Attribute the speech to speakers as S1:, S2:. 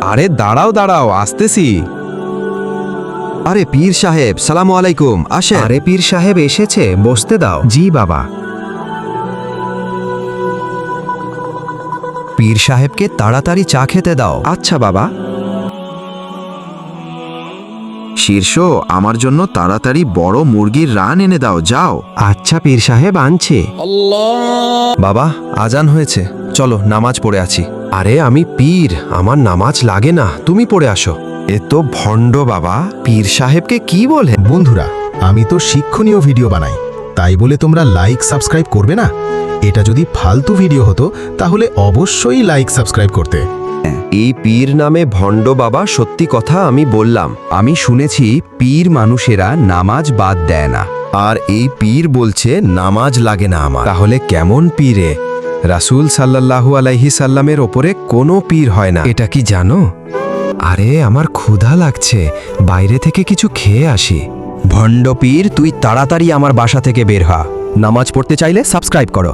S1: আরে দাঁড়াও দাঁড়াও, আসতেছি।
S2: আরে পীর সাহেব, সালামু আলাইকুম, আসেন।
S3: আরে পীর সাহেব এসেছে, বসতে দাও। জি বাবা।
S2: পীর সাহেবকে তাড়াতাড়ি চা খেতে দাও।
S3: আচ্ছা বাবা।
S4: শীর্ষ, আমার জন্য তাড়াতাড়ি বড় মুরগির রান এনে দাও, যাও।
S3: আচ্ছা পীর সাহেব, আনছে।
S2: বাবা, আজান হয়েছে, চলো নামাজ পড়ে আছি।
S3: আরে আমি পীর, আমার নামাজ লাগে না, তুমি পড়ে আসো।
S2: এ তো ভণ্ড বাবা, পীর সাহেবকে কি বলে?
S5: বন্ধুরা, আমি তো শিক্ষণীয় ভিডিও বানাই, তাই বলে তোমরা লাইক সাবস্ক্রাইব করবে না? এটা যদি ফালতু ভিডিও হতো তাহলে অবশ্যই লাইক সাবস্ক্রাইব করতে।
S2: এই পীর নামে ভণ্ড বাবা সত্যি কথা আমি বললাম।
S1: আমি শুনেছি পীর মানুষেরা নামাজ বাদ দেয় না।
S2: আর এই পীর বলছে নামাজ লাগে না আমার।
S1: তাহলে কেমন পীরে? রাসূল সাল্লাল্লাহু আলাইহি সাল্লামের ওপরে কোনো পীর হয় না, এটা কি জানো?
S3: আরে আমার ক্ষুধা লাগছে, বাইরে থেকে কিছু খেয়ে আসি।
S2: ভণ্ড পীর, তুই তাড়াতাড়ি আমার বাসা থেকে বের হ। নামাজ পড়তে চাইলে সাবস্ক্রাইব করো।